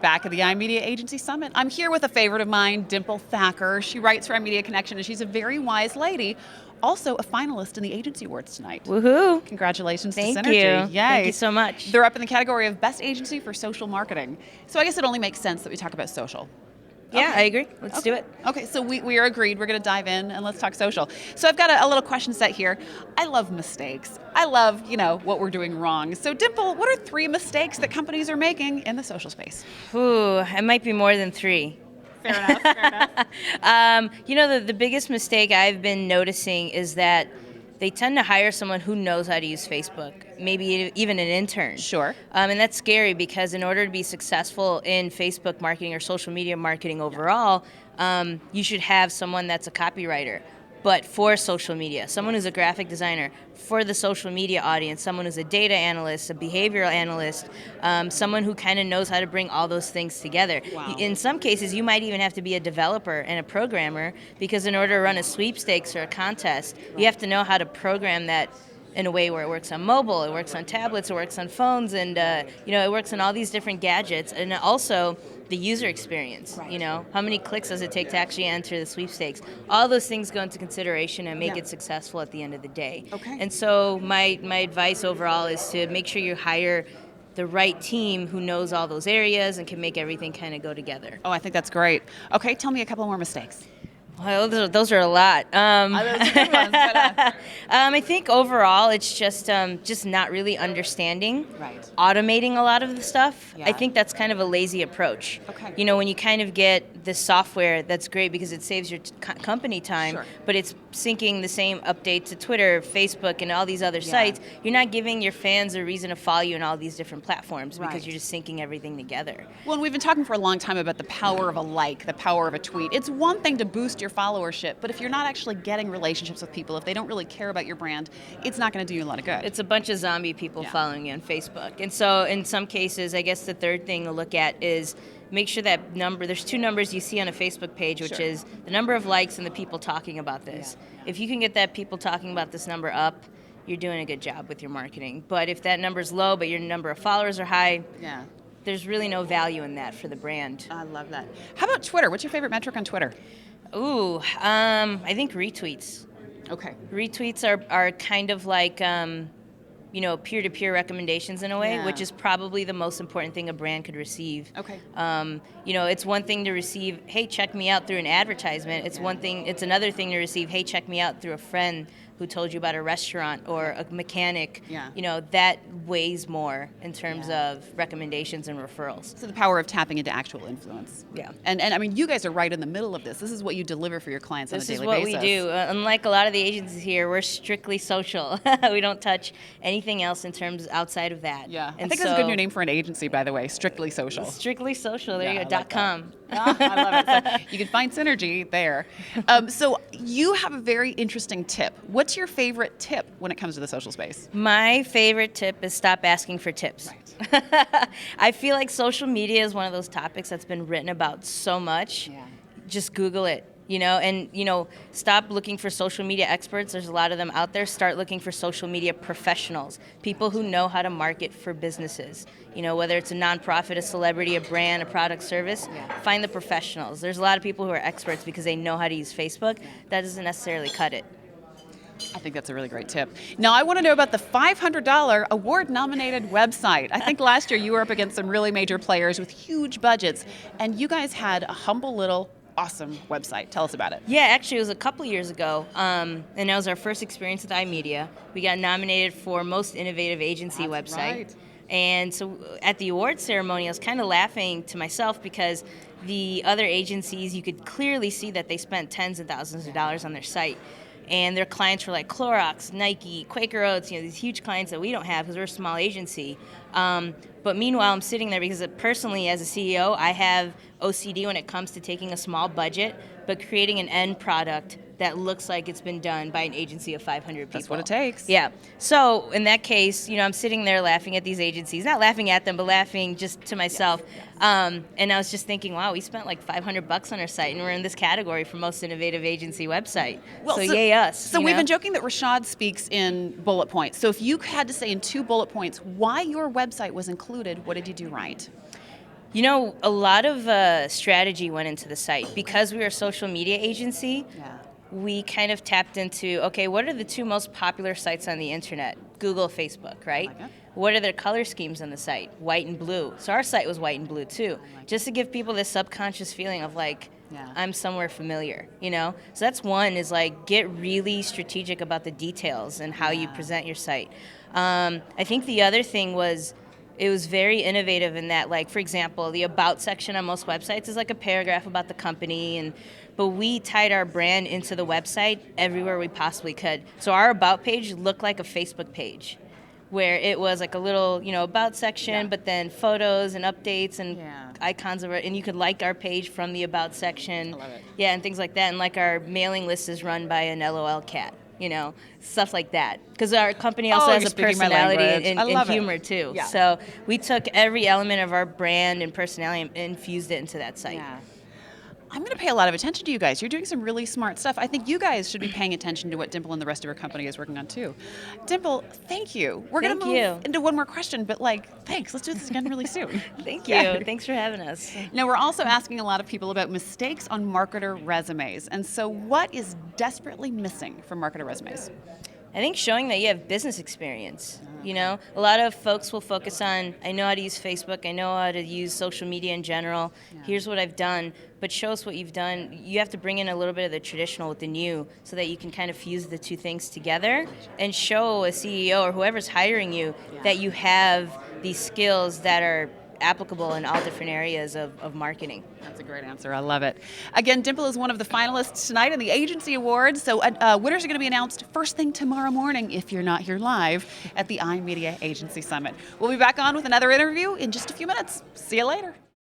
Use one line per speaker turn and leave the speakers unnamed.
back at the iMedia Agency Summit. I'm here with a favorite of mine, Dimple Thakkar. She writes for iMedia Connection, and she's a very wise lady. Also a finalist in the Agency Awards tonight.
Woohoo!
Congratulations to
Thank
Synhergy.
you.
Yay.
Thank you so much.
They're up in the category of Best Agency for Social Marketing. So I guess it only makes sense that we talk about social.
Yeah, I agree. Let's do it.
Okay, so we are agreed. We're going to dive in and let's talk social. So I've got a little question set here. I love mistakes. I love, what we're doing wrong. So Dimple, what are 3 mistakes that companies are making in the social space?
Ooh, it might be more than 3.
Fair enough, fair enough.
The biggest mistake I've been noticing is that they tend to hire someone who knows how to use Facebook, maybe even an intern.
Sure.
And that's scary because in order to be successful in Facebook marketing or social media marketing overall, you should have someone that's a copywriter, but for social media, someone who's a graphic designer for the social media audience, someone who's a data analyst, a behavioral analyst, someone who kind of knows how to bring all those things together.
Wow.
In some cases, you might even have to be a developer and a programmer because in order to run a sweepstakes or a contest, you have to know how to program that in a way where it works on mobile, it works on tablets, it works on phones, and it works on all these different gadgets, and also the user experience.
Right.
How many clicks does it take to actually enter the sweepstakes? All those things go into consideration and make it successful at the end of the day.
Okay.
And so my advice overall is to make sure you hire the right team who knows all those areas and can make everything kind of go together.
Oh, I think that's great. Okay, tell me a couple more mistakes.
Well, those are a lot.
Those are good ones, but,
I think overall it's just not really understanding,
Right.
automating a lot of the stuff.
Yeah.
I think that's kind of a lazy approach.
Okay.
When you kind of get the software, that's great because it saves your company time,
Sure.
but it's syncing the same update to Twitter, Facebook, and all these other sites. You're not giving your fans a reason to follow you on all these different platforms
Right.
because you're just syncing everything together.
Well, and we've been talking for a long time about the power of a like, the power of a tweet. It's one thing to boost your followership, but if you're not actually getting relationships with people, if they don't really care about your brand, it's not going to do you a lot of good.
It's a bunch of zombie people following you on Facebook. And so in some cases, I guess the third thing to look at is make sure that there's 2 numbers you see on a Facebook page, which
Sure.
is the number of likes and the people talking about this.
Yeah.
If you can get that people talking about this number up, you're doing a good job with your marketing. But if that number's low, but your number of followers are high,
Yeah.
there's really no value in that for the brand.
I love that. How about Twitter? What's your favorite metric on Twitter?
Ooh, I think retweets.
Okay.
Retweets are kind of like peer-to-peer recommendations in a way,
Yeah.
which is probably the most important thing a brand could receive.
Okay.
It's one thing to receive, hey, check me out through an advertisement. It's another thing to receive, hey, check me out through a friend who told you about a restaurant or a mechanic.
Yeah.
That weighs more in terms of recommendations and referrals.
So the power of tapping into actual influence.
Yeah.
And I mean, you guys are right in the middle of this. This is what you deliver for your clients on a
This is
daily
what
basis.
we do. Unlike a lot of the agencies here, we're strictly social. We don't touch anything else in terms outside of that.
Yeah. I
And
think that's a good new name for an agency, by the way. Strictly social.
Strictly social. There
Yeah,
you go.
I like that.
.com.
I love it. So you can find Synhergy there. So you have a very interesting tip. What's your favorite tip when it comes to the social space?
My favorite tip is stop asking for tips.
Right.
I feel like social media is one of those topics that's been written about so much.
Yeah.
Just Google it. Stop looking for social media experts. There's a lot of them out there. Start looking for social media professionals, people who know how to market for businesses. Whether it's a nonprofit, a celebrity, a brand, a product, service, find the professionals. There's a lot of people who are experts because they know how to use Facebook. That doesn't necessarily cut it.
I think that's a really great tip. Now, I want to know about the $500 award-nominated website. I think last year you were up against some really major players with huge budgets, and you guys had a humble little awesome website. Tell us about it.
Yeah, actually, it was a couple years ago, and that was our first experience with iMedia. We got nominated for Most Innovative Agency
That's
website.
right.
And so at the award ceremony, I was kind of laughing to myself because the other agencies, you could clearly see that they spent tens of thousands of dollars on their site. And their clients were like Clorox, Nike, Quaker Oats, these huge clients that we don't have because we're a small agency. But meanwhile, I'm sitting there because personally, as a CEO, I have OCD when it comes to taking a small budget, but creating an end product that looks like it's been done by an agency of 500 people.
That's what it takes.
Yeah. So in that case, I'm sitting there laughing at these agencies, not laughing at them, but laughing just to myself. And I was just thinking, wow, we spent like $500 on our site, and we're in this category for Most Innovative Agency website.
Well,
so yay us.
So we've been joking that Rashad speaks in bullet points. So if you had to say in 2 bullet points why your website was included, what did you do right?
You know, a lot of strategy went into the site. Because we were a social media agency,
Yeah.
we kind of tapped into, okay, what are the two most popular sites on the internet? Google, Facebook, right?
like it.
What are their color schemes on the site? White and blue. So our site was white and blue too,
like
just to give people this subconscious feeling of like,
Yeah.
I'm somewhere familiar, you know? So that's one, is like get really strategic about the details and how you
Yeah.
present your site. I think the other thing was, it was very innovative in that, like, for example, the about section on most websites is like a paragraph about the company, and but we tied our brand into the website everywhere we possibly could. So our about page looked like a Facebook page, where it was like a little, about section,
Yeah.
but then photos and updates and
Yeah.
icons of it, and you could like our page from the about section.
I love it.
Yeah, and things like that. And like our mailing list is run by an LOL cat, stuff like that. Because our company also
Oh,
has
you're
a
speaking my
personality
language.
and,
I
and
love it.
humor too.
Yeah.
So we took every element of our brand and personality and infused it into that site.
Yeah. I'm going to pay a lot of attention to you guys. You're doing some really smart stuff. I think you guys should be paying attention to what Dimple and the rest of her company is working on too. Dimple, thank you. We're going to
Thank
move
you.
into one more question, but thanks. Let's do this again really soon.
Thank you.
Yeah.
Thanks for having us.
Now, we're also asking a lot of people about mistakes on marketer resumes. And so, what is desperately missing from marketer resumes?
I think showing that you have business experience. A lot of folks will focus on, I know how to use Facebook, I know how to use social media in general, here's what I've done, but show us what you've done. You have to bring in a little bit of the traditional with the new so that you can kind of fuse the two things together and show a CEO or whoever's hiring you that you have these skills that are applicable in all different areas of marketing.
That's a great answer. I love it. Again, Dimple is one of the finalists tonight in the Agency Awards. So winners are going to be announced first thing tomorrow morning if you're not here live at the iMedia Agency Summit. We'll be back on with another interview in just a few minutes. See you later.